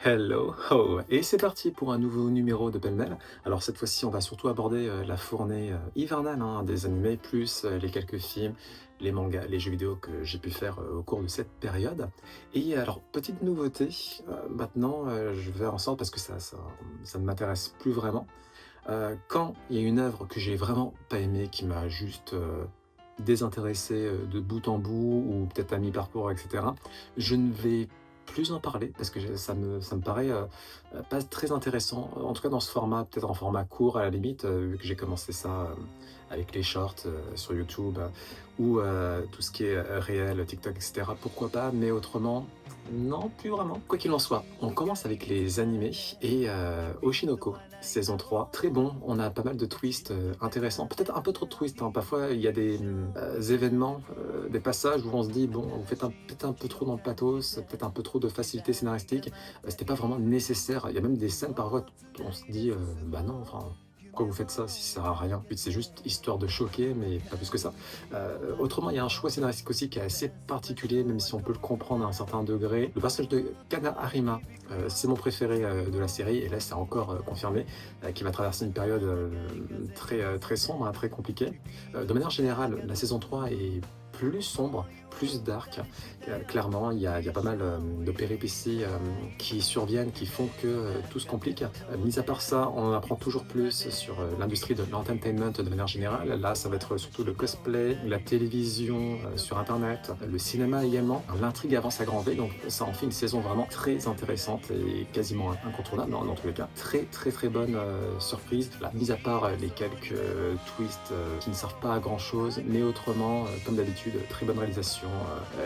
Hello, ho! Et c'est parti pour un nouveau numéro de Pêle-mêle. Alors cette fois-ci, on va surtout aborder la fournée hivernale des animés, plus les quelques films, les mangas, les jeux vidéo que j'ai pu faire au cours de cette période. Et alors, petite nouveauté, maintenant je vais faire en sorte, parce que ça ne m'intéresse plus vraiment, quand il y a une œuvre que j'ai vraiment pas aimée, qui m'a juste désintéressé de bout en bout, ou peut-être à mi-parcours, etc., je ne vais plus en parler parce que ça me paraît pas très intéressant, en tout cas dans ce format, peut-être en format court à la limite, vu que j'ai commencé ça avec les shorts sur YouTube, ou tout ce qui est réel, TikTok, etc. Pourquoi pas, mais autrement, non, plus vraiment. Quoi qu'il en soit, on commence avec les animés et Oshinoko, saison 3. Très bon, on a pas mal de twists intéressants. Peut-être un peu trop de twists, hein. Parfois, il y a des événements, des passages où on se dit, bon, vous faites peut-être un peu trop dans le pathos, peut-être un peu trop de facilité scénaristique. C'était pas vraiment nécessaire. Il y a même des scènes parfois où on se dit, bah non, enfin, pourquoi vous faites ça si ça sert à rien? Puis c'est juste histoire de choquer, mais pas plus que ça. Autrement, il y a un choix scénaristique aussi qui est assez particulier, même si on peut le comprendre à un certain degré. Le personnage de Kana Harima, c'est mon préféré de la série, et là c'est encore confirmé, qui va traverser une période très sombre, hein, très compliquée. De manière générale, la saison 3 est plus sombre, plus dark. Clairement, il y a pas mal de péripéties qui surviennent, qui font que tout se complique. Mis à part ça, on en apprend toujours plus sur l'industrie de l'entertainment de manière générale. Là, ça va être surtout le cosplay, la télévision sur Internet, le cinéma également. L'intrigue avance à grand V, donc ça en fait une saison vraiment très intéressante et quasiment incontournable, dans tous les cas. Très bonne surprise. Là, mis à part les quelques twists qui ne servent pas à grand chose, mais autrement, comme d'habitude, très bonne réalisation,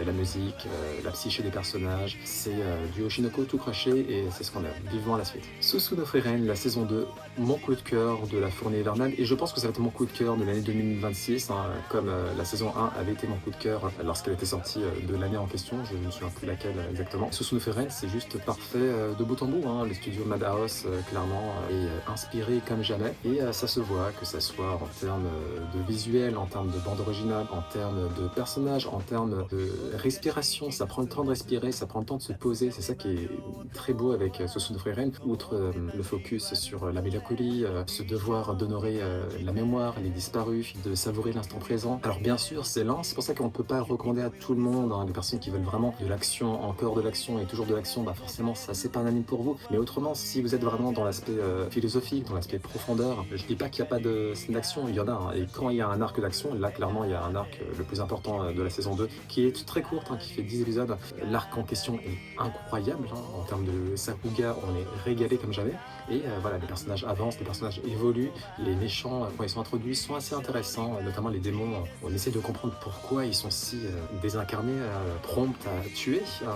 la musique, la psyché des personnages. C'est du Oshinoko tout craché, et c'est ce qu'on aime. Vivement la suite. Susu no Frieren, la saison 2, mon coup de cœur de la fournée hivernale, et je pense que ça va être mon coup de cœur de l'année 2026, hein, comme la saison 1 avait été mon coup de cœur lorsqu'elle était sortie de l'année en question, je ne me souviens plus laquelle exactement. Susu no Frieren, c'est juste parfait de bout en bout, hein. Le studio Madhouse, clairement, est inspiré comme jamais, et ça se voit, que ça soit en termes de visuel, en termes de bande originale, en termes de personnages, en termes de respiration. Ça prend le temps de respirer, ça prend le temps de se poser. C'est ça qui est très beau avec Susu no Frieren, outre le focus sur la mélancolie, ce devoir d'honorer la mémoire, les disparus, de savourer l'instant présent. Alors bien sûr, c'est lent, c'est pour ça qu'on ne peut pas recommander à tout le monde, hein, les personnes qui veulent vraiment de l'action, encore de l'action et toujours de l'action, bah forcément ça c'est pas un anime pour vous. Mais autrement, si vous êtes vraiment dans l'aspect philosophique, dans l'aspect profondeur, je dis pas qu'il n'y a pas de scène d'action, il y en a, hein. Et quand il y a un arc d'action, là clairement il y a un arc le plus important de la saison 2, qui est très courte, hein, qui fait 10 épisodes. L'arc en question est incroyable, hein, en termes de Sakuga, on est régalé comme jamais. Et voilà, les personnages avancent, les personnages évoluent, les méchants, quand ils sont introduits, sont assez intéressants, notamment les démons. On essaie de comprendre pourquoi ils sont si désincarnés, prompts à tuer, hein,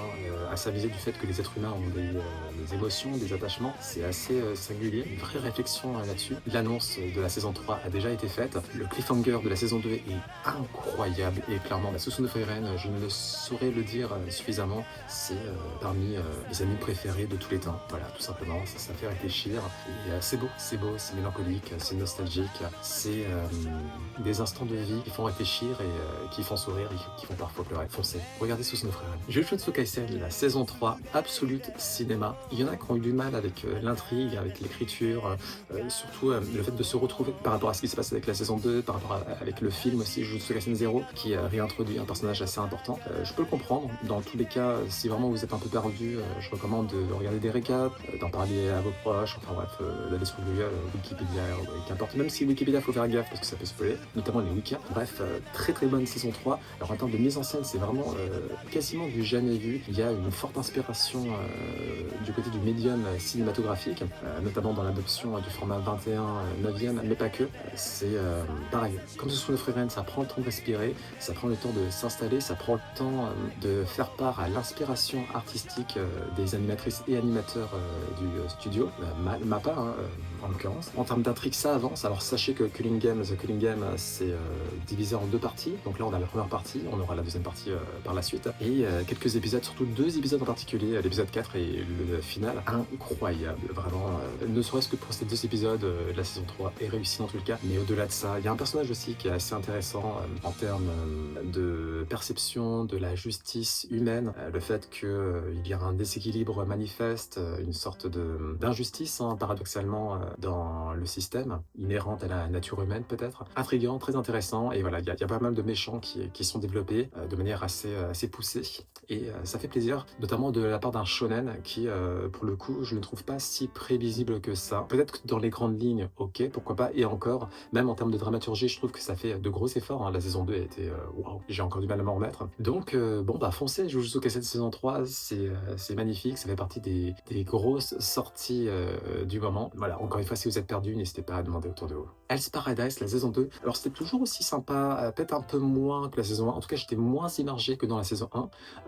à s'aviser du fait que les êtres humains ont des émotions, des attachements. C'est assez singulier, une vraie réflexion là-dessus. L'annonce de la saison 3 a déjà été faite, le cliffhanger de la saison 2 est incroyable, et clairement, Susu no Frieren, je ne saurais le dire suffisamment, c'est parmi les animes préférés de tous les temps. Voilà, tout simplement, ça fait réfléchir, et c'est beau, c'est mélancolique, c'est nostalgique, c'est des instants de vie qui font réfléchir et qui font sourire et qui font parfois pleurer. Foncez, regardez Susu no Frieren. Jujutsu Kaisen, la saison 3, absolute cinéma. Il y en a qui ont eu du mal avec l'intrigue, avec l'écriture, surtout le fait de se retrouver par rapport à ce qui se passe avec la saison 2, par rapport avec le film aussi, Jujutsu Kaisen 0, qui réintroduit un personnage assez important. Je peux le comprendre. Dans tous les cas, si vraiment vous êtes un peu perdu, je recommande de regarder des récaps, d'en parler à vos proches, enfin bref, d'aller sur Google, Wikipédia, qu'importe. Même si Wikipédia, faut faire gaffe parce que ça peut spoiler, notamment les wikis. Bref, très bonne saison 3. Alors en termes de mise en scène, c'est vraiment quasiment du jamais vu. Il y a une forte inspiration du côté du médium cinématographique, notamment dans l'adoption du format 21/9, mais pas que. C'est pareil, comme Susu no Frieren, ça prend le temps de respirer, ça prend le temps de s'installer, ça prend le temps de faire part à l'inspiration artistique des animatrices et animateurs du studio, MAPPA, hein, en l'occurrence. En termes d'intrigue, ça avance. Alors sachez que Culling Game, The Culling Game, c'est divisé en deux parties. Donc là, on a la première partie, on aura la deuxième partie par la suite. Et quelques épisodes, surtout deux épisodes en particulier, l'épisode 4 et finale incroyable, vraiment, ne serait-ce que pour ces 2 épisodes, la saison 3 est réussie dans tous les cas, mais au-delà de ça, il y a un personnage aussi qui est assez intéressant en termes de perception de la justice humaine, le fait qu'il y a un déséquilibre manifeste, une sorte d'injustice, hein, paradoxalement, dans le système, inhérente à la nature humaine peut-être. Intriguant, très intéressant, et voilà, il y a pas mal de méchants qui sont développés de manière assez poussée, et ça fait plaisir, notamment de la part d'un shonen qui, pour le coup, je ne trouve pas si prévisible que ça. Peut-être que dans les grandes lignes, ok, pourquoi pas, et encore, même en termes de dramaturgie, je trouve que ça fait de gros efforts, hein. La saison 2 a été, waouh, j'ai encore du mal à m'en remettre. Donc, bon, bah foncez, Jujutsu Kaisen saison 3, c'est magnifique, ça fait partie des grosses sorties du moment. Voilà, encore une fois, si vous êtes perdu, n'hésitez pas à demander autour de vous. Hell's Paradise, la saison 2, alors c'était toujours aussi sympa, peut-être un peu moins que la saison 1, en tout cas j'étais moins immergé que dans la saison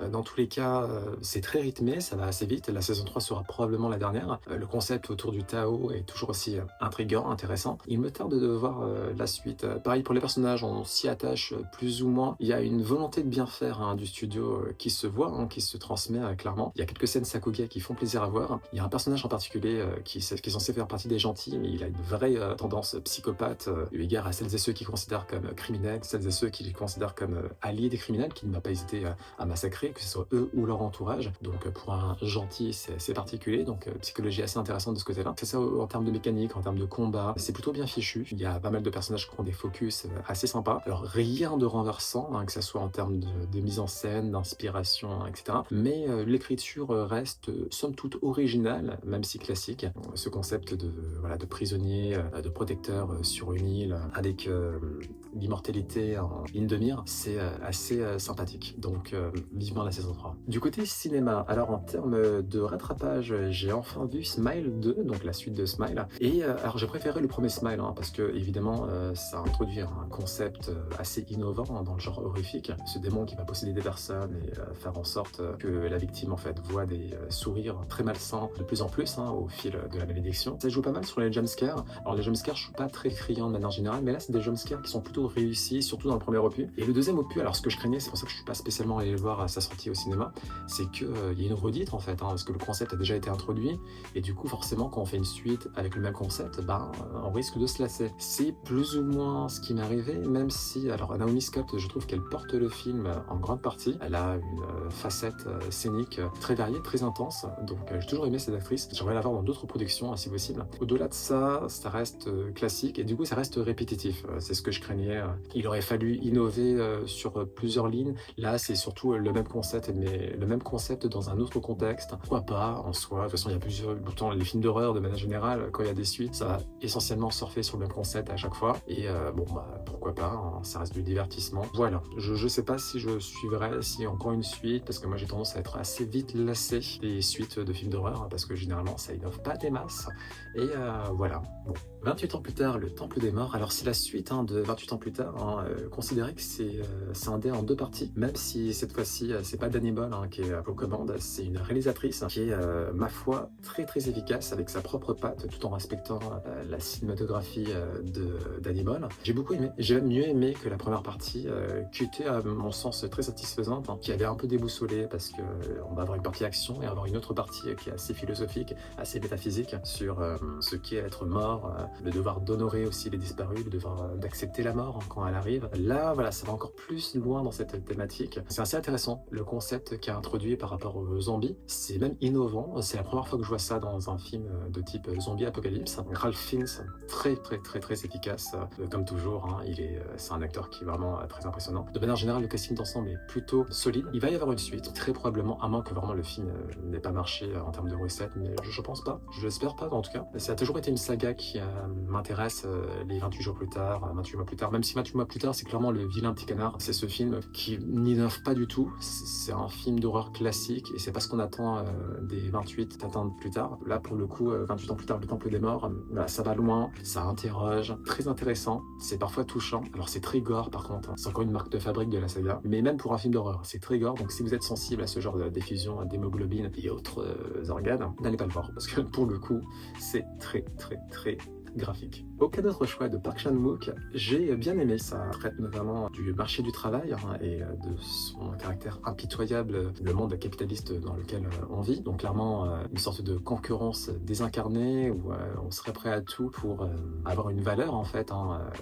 1. Dans tous les cas, c'est très rythmé, ça va assez vite, la saison 3 sera probablement la dernière. Le concept autour du Tao est toujours aussi intriguant, intéressant. Il me tarde de voir la suite. Pareil pour les personnages, on s'y attache plus ou moins. Il y a une volonté de bien faire, hein, du studio qui se voit, hein, qui se transmet clairement. Il y a quelques scènes Sakuga qui font plaisir à voir. Il y a un personnage en particulier qui est censé faire partie des gentils, mais il a une vraie tendance psychopathe, eu égard à celles et ceux qui considèrent comme criminels, celles et ceux qui les considèrent comme alliés des criminels, qui ne va pas hésiter à massacrer, que ce soit eux ou leur entourage. Donc pour un gentil, c'est particulier, donc psychologie assez intéressante de ce côté-là. C'est ça en termes de mécanique, en termes de combat, c'est plutôt bien fichu. Il y a pas mal de personnages qui ont des focus assez sympas. Alors rien de renversant, hein, que ce soit en termes de mise en scène, d'inspiration, etc. Mais l'écriture reste somme toute originale, même si classique. Ce concept de prisonnier, de protecteur sur une île, avec l'immortalité en ligne de mire, c'est assez sympathique. Donc vivement la saison 3. Du côté cinéma, alors en termes de rattrapage, j'ai enfin vu Smile 2, donc la suite de Smile. Et alors j'ai préféré le premier Smile, hein, parce que évidemment ça introduit un concept assez innovant, hein, dans le genre horrifique. Ce démon qui va posséder des personnes et faire en sorte que la victime en fait voit des sourires très malsains de plus en plus, hein, au fil de la malédiction. Ça joue pas mal sur les jumpscares. Alors les jumpscares, je suis pas très friand de manière générale, mais là c'est des jumpscares qui sont plutôt réussis, surtout dans le premier opus. Et le deuxième opus, alors ce que je craignais, c'est pour ça que je suis pas spécialement allé le voir à sa sortie au cinéma, c'est qu'il y a une redite en fait, hein, parce que le concept a déjà été introduit, et du coup forcément quand on fait une suite avec le même concept, on risque de se lasser. C'est plus ou moins ce qui m'est arrivé, même si, alors Naomi Scott, je trouve qu'elle porte le film en grande partie. Elle a une facette scénique très variée, très intense, donc j'ai toujours aimé cette actrice. J'aimerais la voir dans d'autres productions, si possible. Au-delà de ça, ça reste classique, et du coup ça reste répétitif. C'est ce que je craignais. Il aurait fallu innover sur plusieurs lignes. Là, c'est surtout le même concept, mais le même concept dans un autre contexte. Pourquoi pas, en soi. De toute façon, il y a plusieurs... Pourtant, les films d'horreur, de manière générale, quand il y a des suites, ça va essentiellement surfer sur le même concept à chaque fois. Et pourquoi pas, hein, ça reste du divertissement. Voilà. Je sais pas si je suivrai, si encore une suite, parce que moi, j'ai tendance à être assez vite lassé des suites de films d'horreur, hein, parce que généralement, ça innove pas des masses. Et voilà. Bon. 28 ans plus tard, le Temple des Morts. Alors, c'est la suite, hein, de 28 ans plus tard. Hein, considérez que c'est scindé en deux parties, même si cette fois-ci, c'est pas Danny Boyle, hein, qui est aux commandes, c'est une réalisatrice qui est, ma foi, très très efficace avec sa propre patte, tout en respectant la cinématographie de Danny Boyle. J'ai beaucoup aimé. J'ai même mieux aimé que la première partie, qui était, à mon sens, très satisfaisante, hein, qui avait un peu déboussolé, parce que on va avoir une partie action et avoir une autre partie qui est assez philosophique, assez métaphysique, sur ce qu'est être mort, le devoir d'honorer aussi les disparus, le devoir d'accepter la mort quand elle arrive. Là, voilà, ça va encore plus loin dans cette thématique. C'est assez intéressant, le concept qui a introduit par rapport aux zombies. C'est même innovant. C'est la première fois que je vois ça dans un film de type zombie apocalypse. Ralph Fiennes, très très très très efficace, comme toujours. Hein, c'est un acteur qui est vraiment très impressionnant. De manière générale, le casting d'ensemble est plutôt solide. Il va y avoir une suite, très probablement, à moins que vraiment le film n'ait pas marché en termes de recettes, mais je pense pas. Je l'espère pas, en tout cas. Ça a toujours été une saga qui m'intéresse, les 28 jours plus tard, 28 mois plus tard, même si 28 mois plus tard, c'est clairement le vilain petit canard. C'est ce film qui n'innove pas du tout. C'est un film d'horreur classique, et c'est pas ce qu'on attend des 28 ans plus tard. Là, pour le coup, 28 ans plus tard, le Temple des Morts, ça va loin, ça interroge, très intéressant, c'est parfois touchant. Alors c'est très gore par contre, hein. C'est encore une marque de fabrique de la saga, mais même pour un film d'horreur, c'est très gore, donc si vous êtes sensible à ce genre de diffusion d'hémoglobine et autres organes, n'allez pas le voir, parce que pour le coup, c'est très très très graphique. Aucun autre choix de Park Chan-wook, j'ai bien aimé, ça traite notamment du marché du travail et de son caractère impitoyable, le monde capitaliste dans lequel on vit. Donc clairement une sorte de concurrence désincarnée où on serait prêt à tout pour avoir une valeur en fait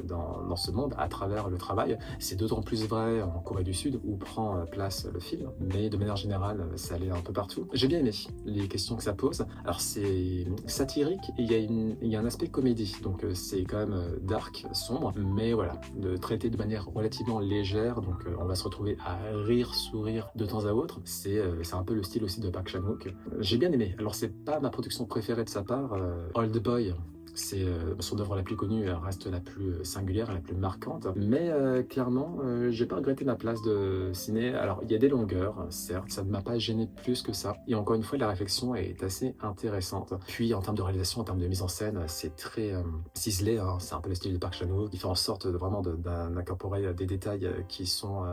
dans ce monde à travers le travail. C'est d'autant plus vrai en Corée du Sud où prend place le film, mais de manière générale ça allait un peu partout. J'ai bien aimé les questions que ça pose. Alors c'est satirique et il y a un aspect comédie, donc c'est quand même dark, sombre, mais voilà, traité de manière relativement légère, donc on va se retrouver à rire, sourire de temps à autre. C'est un peu le style aussi de Park Chan-wook. J'ai bien aimé. Alors c'est pas ma production préférée de sa part, Old Boy. C'est son œuvre la plus connue, elle reste la plus singulière, la plus marquante. Mais clairement, j'ai pas regretté ma place de ciné. Alors, il y a des longueurs, certes, ça ne m'a pas gêné plus que ça. Et encore une fois, la réflexion est assez intéressante. Puis, en termes de réalisation, en termes de mise en scène, c'est très ciselé. Hein. C'est un peu le style de Park Chan-wook, qui fait en sorte vraiment d'incorporer des détails qui sont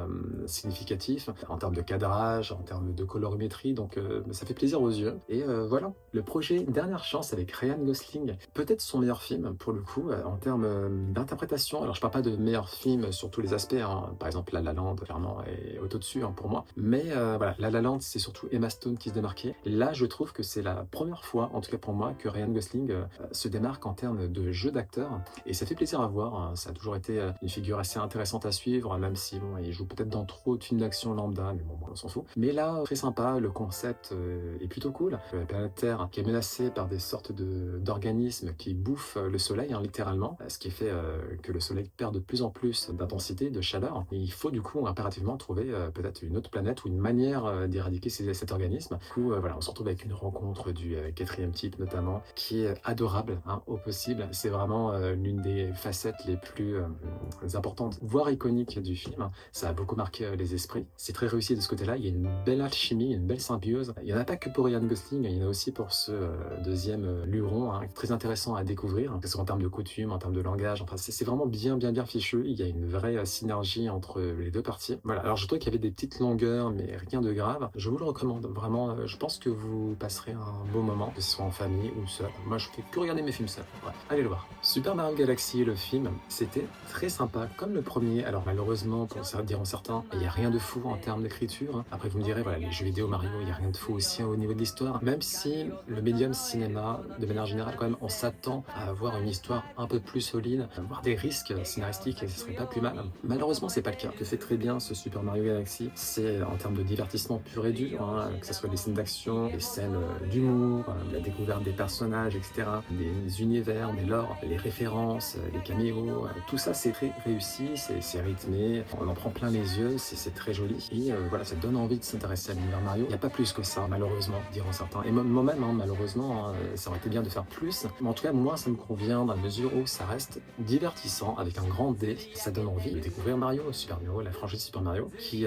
significatifs en termes de cadrage, en termes de colorimétrie. Donc, ça fait plaisir aux yeux. Et voilà, le projet Dernière Chance avec Ryan Gosling, peut-être son meilleur film pour le coup en termes d'interprétation. Alors je parle pas de meilleur film sur tous les aspects, hein. Par exemple La La Land clairement est au-dessus pour moi, mais voilà, La La Land c'est surtout Emma Stone qui se démarquait. Là je trouve que c'est la première fois, en tout cas pour moi, que Ryan Gosling se démarque en termes de jeu d'acteur et ça fait plaisir à voir, hein. Ça a toujours été une figure assez intéressante à suivre, même si bon, il joue peut-être dans trop de films d'action lambda, mais bon, on s'en fout. Mais là très sympa, le concept est plutôt cool. La planète Terre qui est menacée par des sortes d'organismes qui bouffe le soleil, hein, littéralement, ce qui fait que le soleil perd de plus en plus d'intensité, de chaleur. Et il faut du coup impérativement trouver peut-être une autre planète ou une manière d'éradiquer cet organisme. Du coup, voilà, on se retrouve avec une rencontre du quatrième type notamment, qui est adorable hein, au possible. C'est vraiment l'une des facettes les plus importantes, voire iconiques du film. Ça a beaucoup marqué les esprits. C'est très réussi de ce côté-là. Il y a une belle alchimie, une belle symbiose. Il n'y en a pas que pour Ryan Gosling, il y en a aussi pour ce deuxième luron, hein, très intéressant à découvrir, que ce soit en termes de coutume, en termes de langage, enfin c'est vraiment bien fichu, il y a une vraie synergie entre les deux parties. Voilà, alors je trouve qu'il y avait des petites longueurs, mais rien de grave. Je vous le recommande, vraiment, je pense que vous passerez un beau moment, que ce soit en famille ou seul. Moi je fais que regarder mes films seul, ouais. Allez le voir. Super Mario Galaxy, le film, c'était très sympa, comme le premier. Alors malheureusement, pour diront certains, il n'y a rien de fou en termes d'écriture, hein. Après vous me direz, voilà, les jeux vidéo Mario, il n'y a rien de fou aussi au niveau de l'histoire, même si le médium cinéma, de manière générale, quand même, on s'attend à avoir une histoire un peu plus solide, avoir des risques scénaristiques et ce serait pas plus mal. Malheureusement, c'est pas le cas. Ce que fait très bien ce Super Mario Galaxy, c'est en termes de divertissement pur et dur, hein, que ce soit des scènes d'action, des scènes d'humour, la découverte des personnages, etc., des univers, des lores, les références, les caméos, tout ça c'est très réussi, c'est rythmé, on en prend plein les yeux, c'est très joli et voilà, ça donne envie de s'intéresser à l'univers Mario. Il n'y a pas plus que ça, malheureusement, diront certains. Et moi-même, hein, malheureusement, ça aurait été bien de faire plus, mais en tout cas, moi, ça me convient dans la mesure où ça reste divertissant avec un grand D. Ça donne envie de découvrir Mario, Super Mario, la franchise Super Mario, qui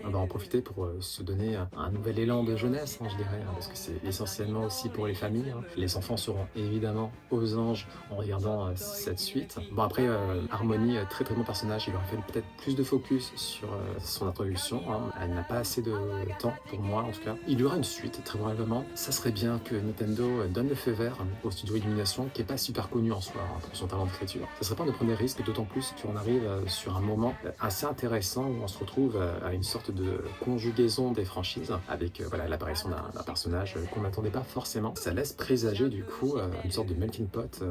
on va en profiter pour se donner un nouvel élan de jeunesse, hein, je dirais, hein, parce que c'est essentiellement aussi pour les familles. Hein. Les enfants seront évidemment aux anges en regardant cette suite. Bon, après, Harmony, très très bon personnage, il aurait fallu peut-être plus de focus sur son introduction. Hein. Elle n'a pas assez de temps pour moi, en tout cas. Il y aura une suite, très probablement. Ça serait bien que Nintendo donne le feu vert au studio Illumination, qui est pas super connu en soi hein, pour son talent d'écriture. Ça serait pas de premier risque, d'autant plus qu'on arrive sur un moment assez intéressant où on se retrouve à une sorte de conjugaison des franchises avec voilà, l'apparition d'un personnage qu'on n'attendait pas forcément. Ça laisse présager du coup une sorte de melting pot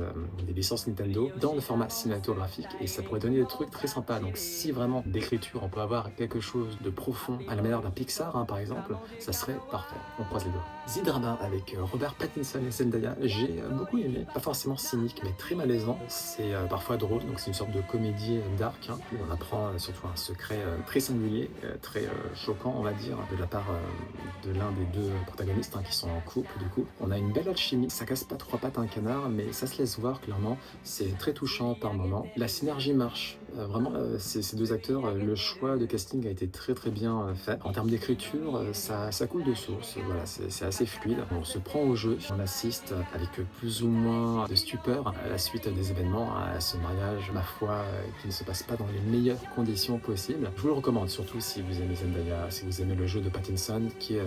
des licences Nintendo dans le format cinématographique et ça pourrait donner des trucs très sympas. Donc si vraiment d'écriture on peut avoir quelque chose de profond à la manière d'un Pixar hein, par exemple, ça serait parfait. On croise les doigts. Z-Drama avec Robert Pattinson et Zendaya, j'ai beaucoup aimé. Pas forcément cynique, mais très malaisant. C'est parfois drôle, donc c'est une sorte de comédie dark, hein, où on apprend surtout un secret très singulier, très choquant, on va dire, de la part de l'un des deux protagonistes, hein, qui sont en couple, du coup. On a une belle alchimie, ça casse pas trois pattes à un canard, mais ça se laisse voir, clairement. C'est très touchant par moments. La synergie marche Vraiment, ces 2 acteurs, le choix de casting a été très, très bien, fait. En termes d'écriture, ça coule de source, voilà, c'est assez fluide. On se prend au jeu, on assiste avec, plus ou moins de stupeur à la suite des événements, à ce mariage, ma foi, qui ne se passe pas dans les meilleures conditions possibles. Je vous le recommande, surtout si vous aimez Zendaya, si vous aimez le jeu de Pattinson, qui est,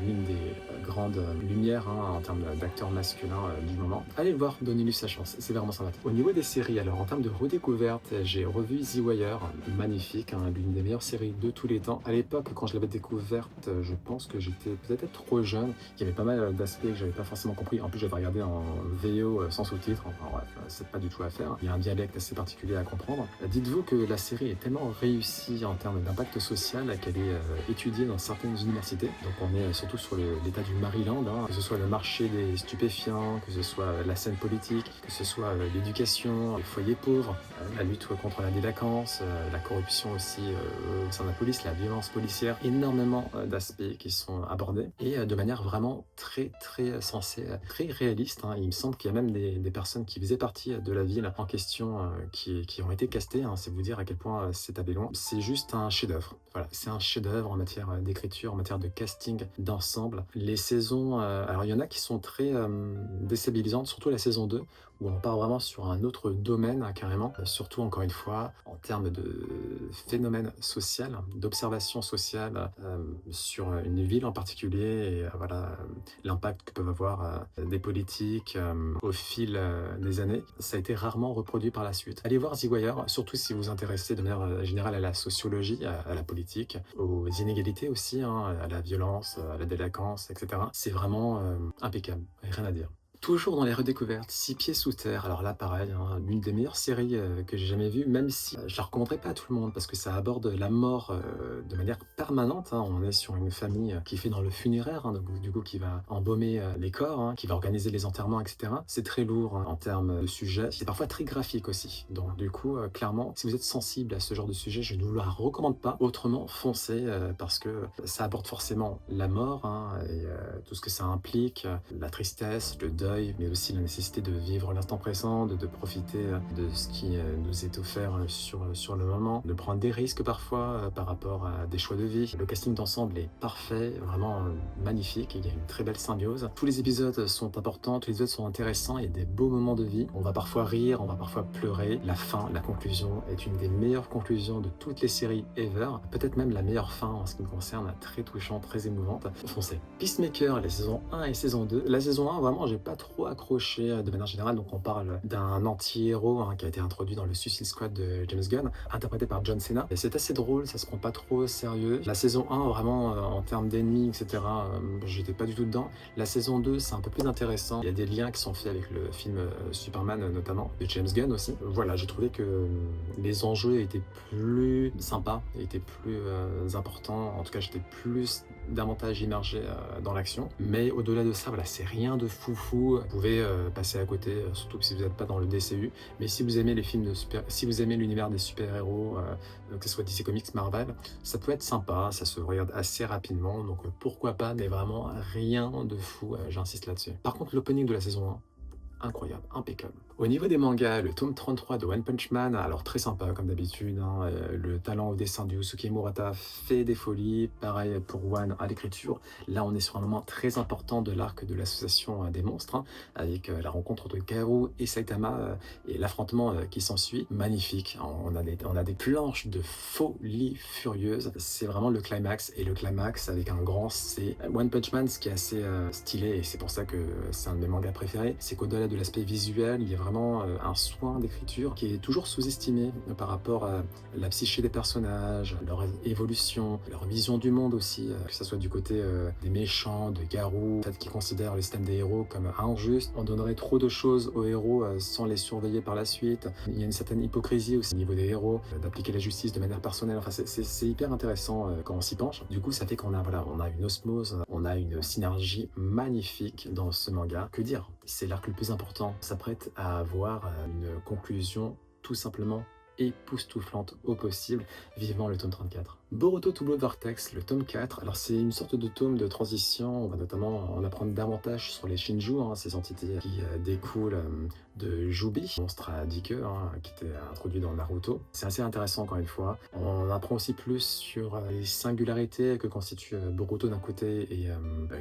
l'une des, grandes, lumières, hein, en termes d'acteurs masculins, du moment. Allez le voir, donnez-lui sa chance, c'est vraiment sympathique. Au niveau des séries, alors en termes de redécouverte, j'ai revu The Wire, magnifique, hein, l'une des meilleures séries de tous les temps. À l'époque, quand je l'avais découverte, je pense que j'étais peut-être trop jeune. Il y avait pas mal d'aspects que j'avais pas forcément compris. En plus, j'avais regardé en VO sans sous-titres. Enfin bref, c'est pas du tout à faire. Il y a un dialecte assez particulier à comprendre. Dites-vous que la série est tellement réussie en termes d'impact social qu'elle est étudiée dans certaines universités. Donc on est surtout sur l'état du Maryland, hein, que ce soit le marché des stupéfiants, que ce soit la scène politique, que ce soit l'éducation, les foyers pauvres, la lutte contre la délinquance, la corruption aussi au sein de la police, la violence policière, énormément d'aspects qui sont abordés et de manière vraiment très très sensée, très réaliste, hein. Il me semble qu'il y a même des personnes qui faisaient partie de la ville en question qui ont été castées, hein. C'est vous dire à quel point c'est allé loin. C'est juste un chef-d'œuvre. Voilà, c'est un chef-d'œuvre en matière d'écriture, en matière de casting, d'ensemble. Les saisons, alors il y en a qui sont très déstabilisantes, surtout la saison 2 où on part vraiment sur un autre domaine, hein, carrément. Surtout, encore une fois, en termes de phénomène social, d'observation sociale sur une ville en particulier, et voilà, l'impact que peuvent avoir des politiques au fil des années. Ça a été rarement reproduit par la suite. Allez voir The Wire, surtout si vous vous intéressez de manière générale à la sociologie, à la politique, aux inégalités aussi, hein, à la violence, à la délinquance, etc. C'est vraiment impeccable, rien à dire. Toujours dans les redécouvertes, Six pieds sous terre. Alors là, pareil, hein, l'une des meilleures séries que j'ai jamais vues, même si je la recommanderais pas à tout le monde parce que ça aborde la mort de manière permanente, hein. On est sur une famille qui fait dans le funéraire, hein, donc, du coup, qui va embaumer les corps, hein, qui va organiser les enterrements, etc. C'est très lourd, hein, en termes de sujet. C'est parfois très graphique aussi. Donc, du coup, clairement, si vous êtes sensible à ce genre de sujet, je ne vous la recommande pas. Autrement, foncez parce que ça aborde forcément la mort, hein, et tout ce que ça implique, la tristesse, le deuil, mais aussi la nécessité de vivre l'instant présent, de profiter de ce qui nous est offert sur le moment, de prendre des risques parfois par rapport à des choix de vie. Le casting d'ensemble est parfait, vraiment magnifique, il y a une très belle symbiose. Tous les épisodes sont importants, tous les épisodes sont intéressants, il y a des beaux moments de vie. On va parfois rire, on va parfois pleurer. La fin, la conclusion est une des meilleures conclusions de toutes les séries ever, peut-être même la meilleure fin en ce qui me concerne, très touchante, très émouvante. Foncez. Peacemaker, les saisons 1 et saison 2. La saison 1, vraiment, j'ai pas trop accroché de manière générale. Donc on parle d'un anti-héros, hein, qui a été introduit dans le Suicide Squad de James Gunn, interprété par John Cena. Et c'est assez drôle, ça se prend pas trop au sérieux. La saison 1, vraiment, en termes d'ennemis, etc., j'étais pas du tout dedans. La saison 2, c'est un peu plus intéressant. Il y a des liens qui sont faits avec le film Superman, notamment, de James Gunn aussi. Voilà, j'ai trouvé que les enjeux étaient plus sympas, étaient plus importants. En tout cas, j'étais plus davantage immergé dans l'action. Mais au-delà de ça, voilà, c'est rien de foufou. Vous pouvez passer à côté, surtout que si vous n'êtes pas dans le DCU. Mais si vous aimez les films de si vous aimez l'univers des super-héros, que ce soit DC Comics, Marvel, ça peut être sympa, ça se regarde assez rapidement, donc pourquoi pas, mais vraiment rien de fou, j'insiste là-dessus. Par contre, l'opening de la saison 1, incroyable, impeccable. Au niveau des mangas, le tome 33 de One Punch Man, alors très sympa comme d'habitude, hein, le talent au dessin de Yusuke Murata fait des folies, pareil pour One à l'écriture. Là on est sur un moment très important de l'arc de l'association des monstres, hein, avec la rencontre de Garou et Saitama et l'affrontement qui s'ensuit, magnifique. On a des planches de folie furieuse, c'est vraiment le climax, et le climax avec un grand C. One Punch Man, ce qui est assez stylé, et c'est pour ça que c'est un de mes mangas préférés, c'est qu'au-delà de l'aspect visuel, il y a vraiment un soin d'écriture qui est toujours sous-estimé par rapport à la psyché des personnages, leur évolution, leur vision du monde aussi, que ce soit du côté des méchants, de Garou, peut-être qu'ils considèrent le système des héros comme injuste. On donnerait trop de choses aux héros sans les surveiller par la suite. Il y a une certaine hypocrisie aussi au niveau des héros, d'appliquer la justice de manière personnelle. Enfin, c'est hyper intéressant quand on s'y penche. Du coup, ça fait qu'on a, voilà, on a une osmose, on a une synergie magnifique dans ce manga. Que dire? C'est l'arc le plus important. On s'apprête à avoir une conclusion tout simplement époustouflante au possible. Vivement le tome 34. Boruto To Blood Vortex, le tome 4. Alors c'est une sorte de tome de transition, on va notamment en apprendre davantage sur les Shinju, ces entités qui découlent de Jubi, monstre à 10 queues, qui était introduit dans Naruto. C'est assez intéressant encore une fois. On apprend aussi plus sur les singularités que constitue Boruto d'un côté et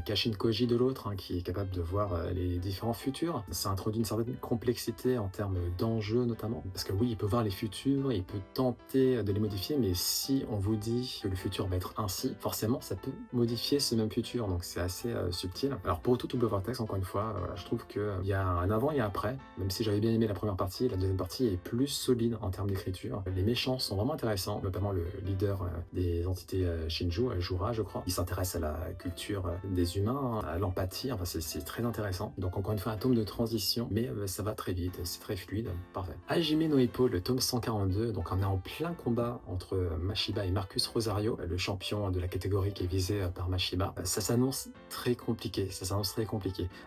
Kashin Koji de l'autre, qui est capable de voir les différents futurs. Ça introduit une certaine complexité en termes d'enjeux notamment, parce que oui, il peut voir les futurs, il peut tenter de les modifier, mais si on vous dit que le futur va être ainsi, forcément ça peut modifier ce même futur, donc c'est assez subtil. Alors pour Boruto To Blood Vortex, encore une fois, je trouve qu'il y a un avant et un après, même si j'avais bien aimé la première partie, la deuxième partie est plus solide en termes d'écriture. Les méchants sont vraiment intéressants, notamment le leader des entités Shinju, Jura je crois. Il s'intéresse à la culture des humains, à l'empathie, enfin c'est très intéressant. Donc encore une fois un tome de transition, mais ça va très vite, c'est très fluide, parfait. Hajime no Ippo, le tome 142, donc on est en plein combat entre Mashiba et Marcus Rosario, le champion de la catégorie qui est visé par Mashiba. Ça s'annonce très compliqué,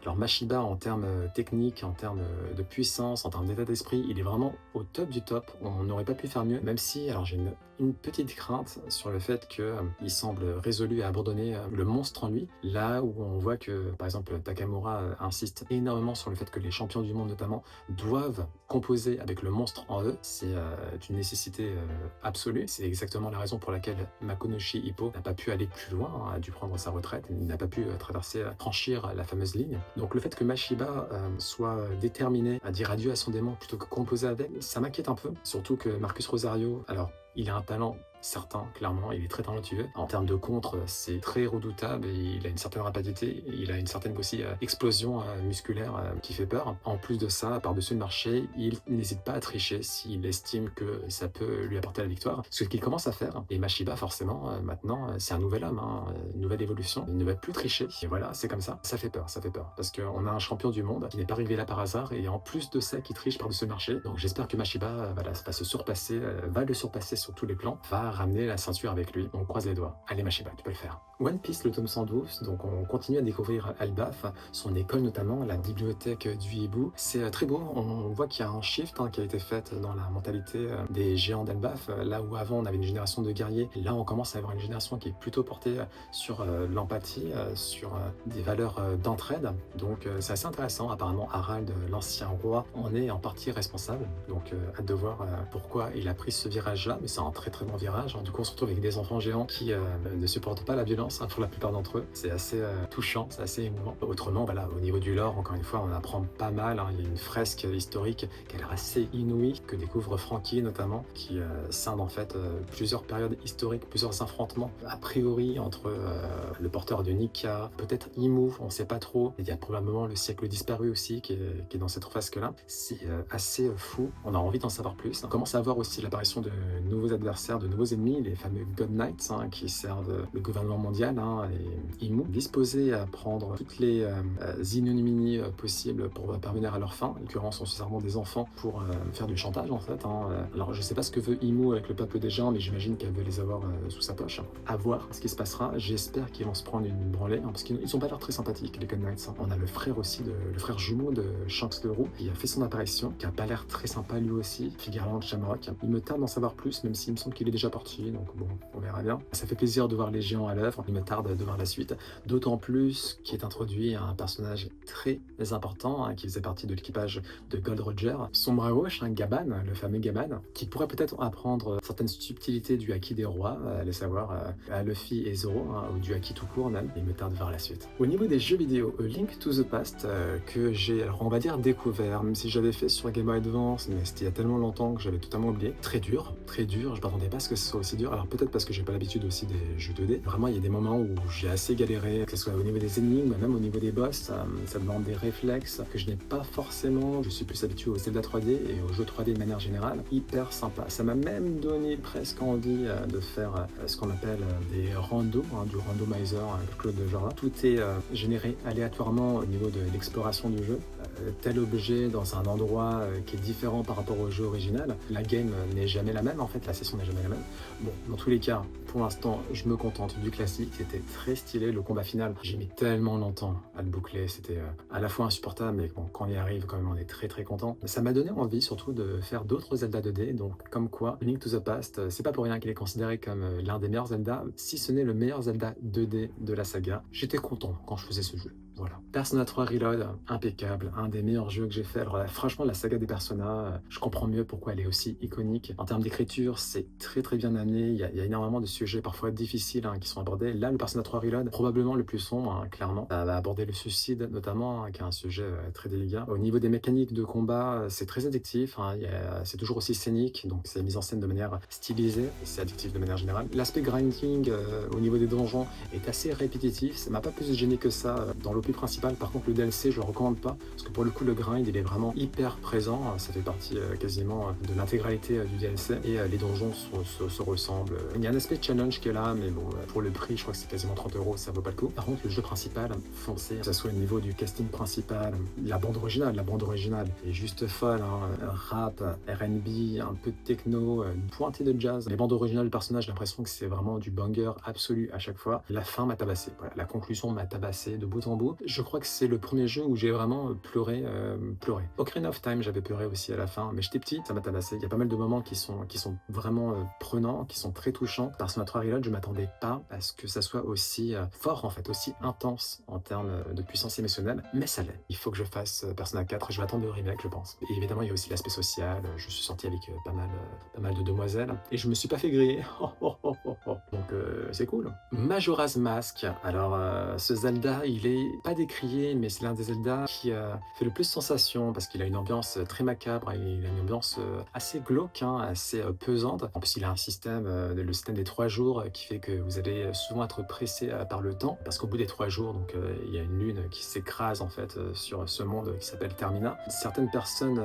Alors Mashiba en termes techniques, en termes de puissance, en termes d'état d'esprit, il est vraiment au top du top. On n'aurait pas pu faire mieux, même si, alors j'ai une petite crainte sur le fait qu'il semble résolu à abandonner le monstre en lui, là où on voit que, par exemple, Takamura insiste énormément sur le fait que les champions du monde notamment doivent composer avec le monstre en eux. C'est une nécessité absolue. C'est exactement la raison pour laquelle Makonoshi Hippo n'a pas pu aller plus loin, a dû prendre sa retraite, il n'a pas pu franchir la fameuse ligne. Donc le fait que Mashiba soit déterminé à dire adieu à son démon plutôt que composer avec, ça m'inquiète un peu. Surtout que Marcus Rosario, alors il a un talent certain, clairement, il est très talentueux. En termes de contre, c'est très redoutable et il a une certaine rapidité, il a une certaine aussi explosion musculaire qui fait peur. En plus de ça, par-dessus le marché, il n'hésite pas à tricher s'il estime que ça peut lui apporter la victoire. Ce qu'il commence à faire. Et Mashiba, forcément, maintenant, c'est un nouvel homme, une nouvelle évolution. Il ne va plus tricher. Et voilà, c'est comme ça. Ça fait peur. Parce qu'on a un champion du monde qui n'est pas arrivé là par hasard et en plus de ça, qui triche par-dessus le marché. Donc j'espère que Mashiba va le surpasser sur tous les plans, va ramener la ceinture avec lui. On croise les doigts. Allez Mashiba, tu peux le faire. One Piece, le tome 112, donc on continue à découvrir Elbaf, son école notamment, la bibliothèque du hibou. C'est très beau, on voit qu'il y a un shift qui a été fait dans la mentalité des géants d'Elbaf. Là où avant on avait une génération de guerriers, là on commence à avoir une génération qui est plutôt portée sur l'empathie, sur des valeurs d'entraide. Donc c'est assez intéressant. Apparemment Harald, l'ancien roi, en est en partie responsable. Donc hâte de voir pourquoi il a pris ce virage-là, mais c'est un très très bon virage. Du coup on se retrouve avec des enfants géants qui ne supportent pas la violence pour la plupart d'entre eux. C'est assez touchant, c'est assez émouvant. Autrement, voilà, au niveau du lore, encore une fois, on apprend pas mal. Il y a une fresque historique qui a l'air assez inouïe, que découvre Franky notamment, qui scinde en fait plusieurs périodes historiques, plusieurs affrontements, a priori entre le porteur de Nika, peut-être Imu, on sait pas trop. Il y a probablement le siècle disparu aussi qui est dans cette fresque-là. C'est assez fou, on a envie d'en savoir plus. On commence à voir aussi l'apparition de nouveaux adversaires, de nouveaux ennemis, les fameux God Knights, qui servent le gouvernement mondial, et Imu, disposés à prendre toutes les ignominies possibles pour parvenir à leur fin. En l'occurrence, on se servant des enfants pour faire du chantage en fait. Alors je sais pas ce que veut Imu avec le peuple des gens, mais j'imagine qu'elle veut les avoir sous sa poche. À voir ce qui se passera. J'espère qu'ils vont se prendre une branlée, parce qu'ils sont pas l'air très sympathiques, les God Knights. On a le frère aussi, le frère jumeau de Shanks le Roux, qui a fait son apparition, qui a pas l'air très sympa lui aussi, Figarland Shamrock. Il me tarde d'en savoir plus, même s'il me semble qu'il est déjà parti, donc bon, on verra bien. Ça fait plaisir de voir les géants à l'œuvre. Il me tarde de voir la suite, d'autant plus qu'il est introduit un personnage très important qui faisait partie de l'équipage de Gold Roger, son bras gauche, Gaban, le fameux Gaban, qui pourrait peut-être apprendre certaines subtilités du haki des rois, les savoir à Luffy et Zoro, ou du haki tout court même. Il me tarde de voir la suite. Au niveau des jeux vidéo, A Link to the Past, que j'ai, alors on va dire découvert, même si j'avais fait sur Game Boy Advance, mais c'était il y a tellement longtemps que j'avais totalement oublié. Très dur, je m'attendais pas à ce que ce soit aussi dur, alors peut-être parce que j'ai pas l'habitude aussi des jeux 2D. Vraiment, il y a des moments où j'ai assez galéré, que ce soit au niveau des énigmes, même au niveau des boss, ça demande des réflexes que je n'ai pas forcément. Je suis plus habitué au Zelda 3D et aux jeux 3D de manière générale. Hyper sympa. Ça m'a même donné presque envie de faire ce qu'on appelle des randos, du randomizer, quelque chose de genre là. Tout est généré aléatoirement au niveau de l'exploration du jeu. tel objet dans un endroit qui est différent par rapport au jeu original, la game n'est jamais la même en fait, la session n'est jamais la même. Bon, dans tous les cas, pour l'instant, je me contente du classique, c'était très stylé, le combat final, j'ai mis tellement longtemps à le boucler, c'était à la fois insupportable, mais bon, quand on y arrive, quand même, on est très très content. Ça m'a donné envie surtout de faire d'autres Zelda 2D, donc comme quoi, Link to the Past, c'est pas pour rien qu'il est considéré comme l'un des meilleurs Zelda, si ce n'est le meilleur Zelda 2D de la saga. J'étais content quand je faisais ce jeu. Voilà. Persona 3 Reload, impeccable, un des meilleurs jeux que j'ai fait. Alors là, franchement, la saga des Persona, je comprends mieux pourquoi elle est aussi iconique. En termes d'écriture, c'est très très bien amené. Il y a énormément de sujets parfois difficiles qui sont abordés. Là, le Persona 3 Reload, probablement le plus sombre, clairement. Ça va aborder le suicide notamment, qui est un sujet très délicat. Au niveau des mécaniques de combat, c'est très addictif. C'est toujours aussi scénique, donc c'est mis en scène de manière stylisée. C'est addictif de manière générale. L'aspect grinding au niveau des donjons est assez répétitif. Ça m'a pas plus gêné que ça dans l'OP principal. Par contre, le DLC, je le recommande pas parce que pour le coup, le grind, il est vraiment hyper présent. Ça fait partie quasiment de l'intégralité du DLC et les donjons se ressemblent. Il y a un aspect challenge qui est là, mais bon, pour le prix, je crois que c'est quasiment 30 €, ça vaut pas le coup. Par contre, le jeu principal, foncez, que ce soit au niveau du casting principal, la bande originale est juste folle. Rap, R&B, un peu de techno, une pointée de jazz. Les bandes originales du personnage, j'ai l'impression que c'est vraiment du banger absolu à chaque fois. La fin m'a tabassé. Voilà, la conclusion m'a tabassé de bout en bout. Je crois que c'est le premier jeu où j'ai vraiment pleuré. Ocarina of Time, j'avais pleuré aussi à la fin, mais j'étais petit, ça m'a tabassé. Il y a pas mal de moments qui sont vraiment prenants, qui sont très touchants. Persona 3 Reload, je m'attendais pas à ce que ça soit aussi fort en fait, aussi intense en termes de puissance émotionnelle, mais ça l'est. Il faut que je fasse Persona 4, je vais attendre le remake, je pense. Et évidemment, il y a aussi l'aspect social, je suis sorti avec pas mal de demoiselles, et je me suis pas fait griller. Donc c'est cool. Majora's Mask, alors ce Zelda, il est pas décrié, mais c'est l'un des Zelda qui fait le plus sensation parce qu'il a une ambiance très macabre et il a une ambiance assez glauque, assez pesante. En plus, il a un système, le système des 3 jours, qui fait que vous allez souvent être pressé par le temps parce qu'au bout des 3 jours, donc il y a une lune qui s'écrase en fait sur ce monde qui s'appelle Termina. Certaines personnes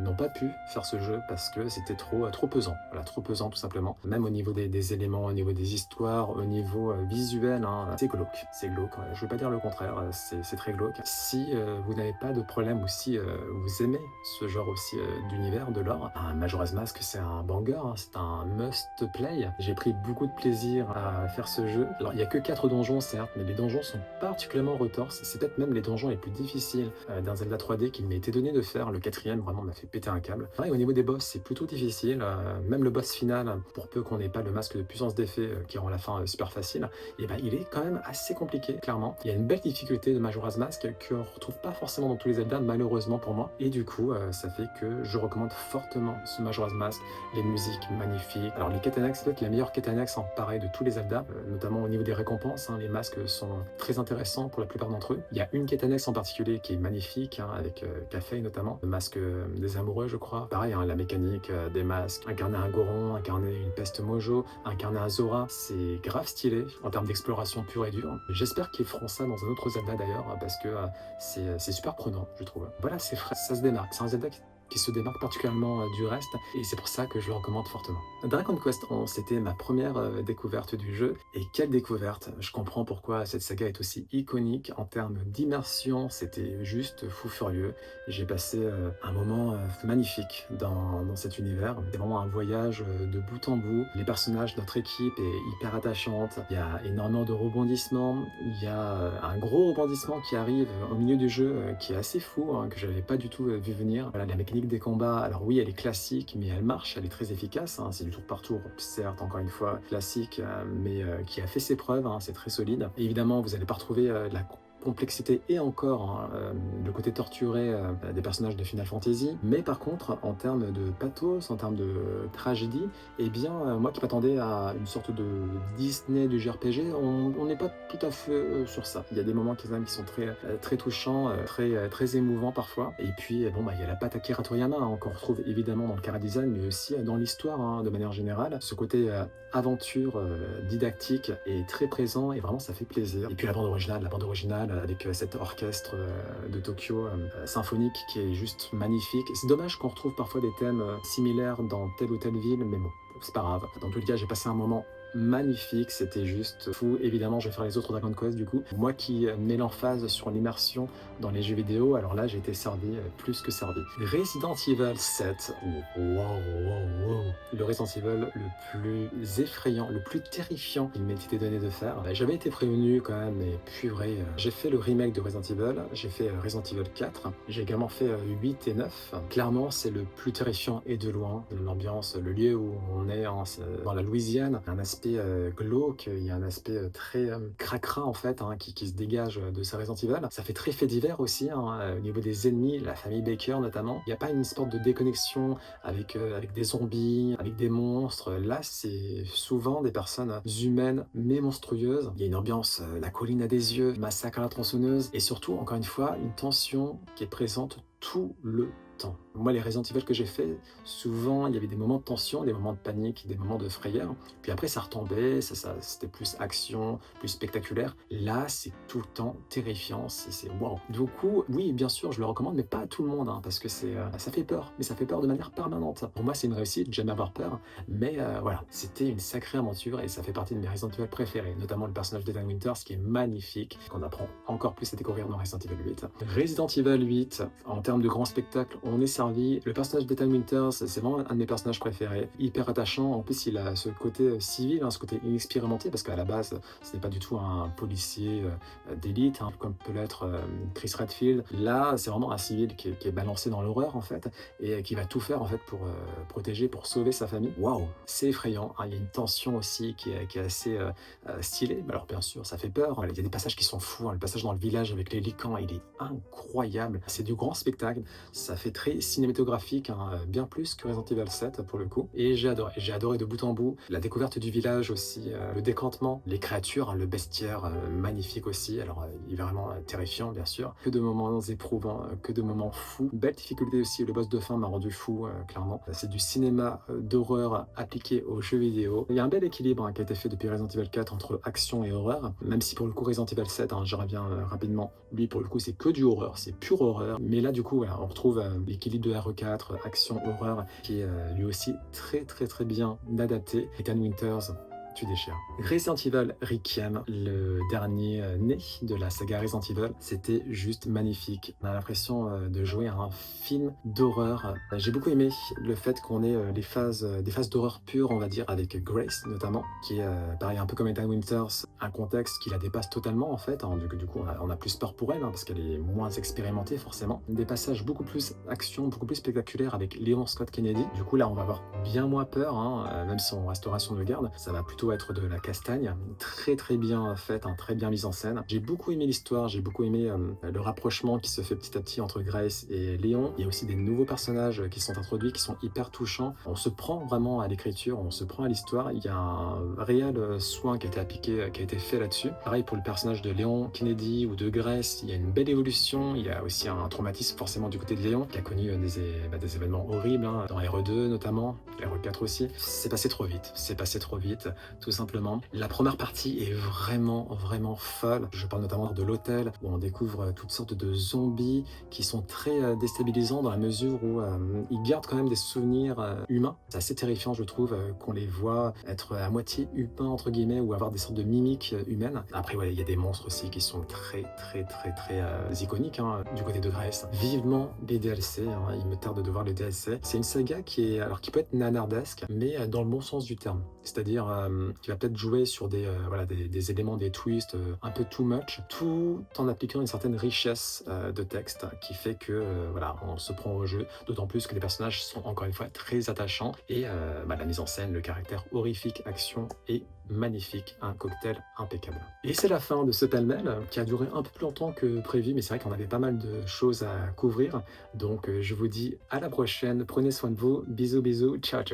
n'ont pas pu faire ce jeu parce que c'était trop pesant. Voilà, trop pesant tout simplement. Même au niveau des éléments, au niveau des histoires, au niveau visuel, c'est glauque. C'est glauque. Je vais pas dire le contraire. C'est très glauque. Si vous n'avez pas de problème ou si vous aimez ce genre aussi d'univers, de lore, Majora's Mask, c'est un banger, c'est un must-play. J'ai pris beaucoup de plaisir à faire ce jeu. Alors, il n'y a que 4 donjons, certes, mais les donjons sont particulièrement retorses. C'est peut-être même les donjons les plus difficiles d'un Zelda 3D qu'il m'a été donné de faire. Le 4e, vraiment, m'a fait péter un câble. Pareil, au niveau des boss, c'est plutôt difficile. Même le boss final, pour peu qu'on n'ait pas le masque de puissance d'effet qui rend la fin super facile, et ben, il est quand même assez compliqué, clairement. Il y a une belle difficulté de Majora's Mask qu'on ne retrouve pas forcément dans tous les Zelda, malheureusement pour moi. Et du coup, ça fait que je recommande fortement ce Majora's Mask. Les musiques magnifiques. Alors les quêtes annexes, c'est peut-être la meilleure quête annexe en pareil de tous les Zelda, notamment au niveau des récompenses. Les masques sont très intéressants pour la plupart d'entre eux. Il y a une quête annexe en particulier qui est magnifique, avec Kafei notamment, le masque des amoureux, je crois. Pareil, la mécanique des masques, incarner un Goron, incarner une peste Mojo, incarner un Zora, c'est grave stylé en termes d'exploration pure et dure. J'espère qu'ils feront ça dans un autre Zelda d'ailleurs, parce que c'est super prenant, je trouve. Voilà, c'est frais, ça se démarque. C'est un Zelda qui se démarque particulièrement du reste, et c'est pour ça que je le recommande fortement. Dragon Quest 11, c'était ma première découverte du jeu, et quelle découverte! Je comprends pourquoi cette saga est aussi iconique en termes d'immersion, c'était juste fou furieux. J'ai passé un moment magnifique dans cet univers, c'est vraiment un voyage de bout en bout. Les personnages de notre équipe est hyper attachante, il y a énormément de rebondissements, il y a un gros rebondissement qui arrive au milieu du jeu qui est assez fou, que j'avais pas du tout vu venir. Voilà, la mécanique des combats, alors oui, elle est classique, mais elle marche, elle est très efficace. C'est du tour par tour, certes, encore une fois, classique, mais qui a fait ses preuves, c'est très solide. Et évidemment, vous n'allez pas retrouver la complexité et encore le côté torturé des personnages de Final Fantasy, mais par contre en termes de pathos, en termes de tragédie, eh bien moi qui m'attendais à une sorte de Disney du JRPG, on n'est pas tout à fait sur ça. Il y a des moments qui sont très touchants, très émouvants parfois, et puis bon, il y a la patte Akira Toriyama qu'on retrouve évidemment dans le chara-design, mais aussi dans l'histoire de manière générale. Ce côté aventure didactique est très présent et vraiment ça fait plaisir. Et puis la bande originale avec cet orchestre de Tokyo symphonique qui est juste magnifique. C'est dommage qu'on retrouve parfois des thèmes similaires dans telle ou telle ville, mais bon, c'est pas grave. Dans tous les cas, j'ai passé un moment magnifique, c'était juste fou. Évidemment, je vais faire les autres Dragon Quest du coup. Moi qui mets l'emphase sur l'immersion dans les jeux vidéo, alors là j'ai été servi, plus que servi. Resident Evil 7, wow, wow, wow. Le Resident Evil le plus effrayant, le plus terrifiant qu'il m'ait été donné de faire. J'avais été prévenu quand même, mais purée, j'ai fait le remake de Resident Evil, j'ai fait Resident Evil 4, j'ai également fait 8 et 9. Clairement, c'est le plus terrifiant et de loin. L'ambiance, le lieu où on est dans la Louisiane, un aspect glauque, il y a un aspect très cracra en fait, hein, qui se dégage de ces Resident Evil. Ça fait très fait divers aussi, hein, au niveau des ennemis, la famille Baker notamment. Il n'y a pas une sorte de déconnexion avec des zombies, avec des monstres. Là, c'est souvent des personnes humaines mais monstrueuses. Il y a une ambiance, la colline à des yeux, massacre à la tronçonneuse, et surtout, encore une fois, une tension qui est présente tout le temps. Moi, les Resident Evil que j'ai fait, souvent, il y avait des moments de tension, des moments de panique, des moments de frayeur. Puis après, ça retombait, c'était plus action, plus spectaculaire. Là, c'est tout le temps terrifiant, c'est waouh. Du coup, oui, bien sûr, je le recommande, mais pas à tout le monde, hein, parce que ça fait peur, mais ça fait peur de manière permanente. Pour moi, c'est une réussite, j'aime avoir peur, mais voilà, c'était une sacrée aventure et ça fait partie de mes Resident Evil préférés, notamment le personnage d'Ethan Winters, qui est magnifique, qu'on apprend encore plus à découvrir dans Resident Evil 8. Resident Evil 8, en termes de grand spectacle, on est servi. Le personnage d'Ethan Winters, c'est vraiment un de mes personnages préférés. Hyper attachant. En plus, il a ce côté civil, hein, ce côté inexpérimenté, parce qu'à la base, ce n'est pas du tout un policier d'élite, hein, comme peut l'être Chris Redfield. Là, c'est vraiment un civil qui est balancé dans l'horreur, en fait, et qui va tout faire, en fait, pour protéger, pour sauver sa famille. Waouh, c'est effrayant, hein. Il y a une tension aussi qui est assez stylée. Alors, bien sûr, ça fait peur. Il y a des passages qui sont fous, hein. Le passage dans le village avec les lycans, il est incroyable. C'est du grand spectacle. Ça fait très cinématographique, hein, bien plus que Resident Evil 7 pour le coup. Et j'ai adoré de bout en bout. La découverte du village aussi, le décantement, les créatures, hein, le bestiaire, magnifique aussi. Alors, il est vraiment terrifiant, bien sûr. Que de moments éprouvants, que de moments fous. Belle difficulté aussi, le boss de fin m'a rendu fou, clairement. C'est du cinéma d'horreur appliqué aux jeux vidéo. Il y a un bel équilibre, hein, qui a été fait depuis Resident Evil 4 entre action et horreur. Même si pour le coup, Resident Evil 7, hein, j'y reviens rapidement, lui pour le coup, c'est que du horreur, c'est pure horreur. Mais là, du coup, voilà, on retrouve l'équilibre de RE4, action, horreur, qui est lui aussi très très très bien adapté. Ethan Winters, tu déchires. Resident Evil Requiem, le dernier né de la saga Resident Evil, c'était juste magnifique. On a l'impression de jouer à un film d'horreur. J'ai beaucoup aimé le fait qu'on ait des phases d'horreur pure, on va dire, avec Grace notamment, qui est pareil, un peu comme Ethan Winters, un contexte qui la dépasse totalement en fait. Hein. Du coup, on a plus peur pour elle, hein, parce qu'elle est moins expérimentée forcément. Des passages beaucoup plus action, beaucoup plus spectaculaires avec Leon Scott Kennedy. Du coup, là, on va avoir bien moins peur, hein, même si on restera sur nos gardes. Ça va plutôt être de la castagne, très très bien faite, hein, très bien mise en scène. J'ai beaucoup aimé l'histoire, j'ai beaucoup aimé le rapprochement qui se fait petit à petit entre Grace et Léon. Il y a aussi des nouveaux personnages qui sont introduits, qui sont hyper touchants. On se prend vraiment à l'écriture, on se prend à l'histoire. Il y a un réel soin qui a été appliqué, qui a été fait là-dessus. Pareil pour le personnage de Léon Kennedy ou de Grace, il y a une belle évolution. Il y a aussi un traumatisme forcément du côté de Léon, qui a connu des événements horribles, hein, dans RE2 notamment, RE4 aussi. C'est passé trop vite, tout simplement. La première partie est vraiment folle. Je parle notamment de l'hôtel, où on découvre toutes sortes de zombies qui sont très déstabilisants dans la mesure où ils gardent quand même des souvenirs humains. C'est assez terrifiant, je trouve, qu'on les voit être à moitié humains, entre guillemets, ou avoir des sortes de mimiques humaines. Après, ouais, il y a des monstres aussi qui sont très iconiques, hein, du côté de Grace. Vivement les DLC, hein, il me tarde de voir les DLC. C'est une saga qui peut être nanardesque, mais dans le bon sens du terme. C'est-à-dire qui va peut-être jouer sur des éléments, des twists un peu too much, tout en appliquant une certaine richesse de texte qui fait que on se prend au jeu, d'autant plus que les personnages sont encore une fois très attachants et la mise en scène, le caractère horrifique, action est magnifique, un cocktail impeccable. Et c'est la fin de ce pêle-mêle qui a duré un peu plus longtemps que prévu, mais c'est vrai qu'on avait pas mal de choses à couvrir, donc je vous dis à la prochaine, prenez soin de vous, bisous, ciao.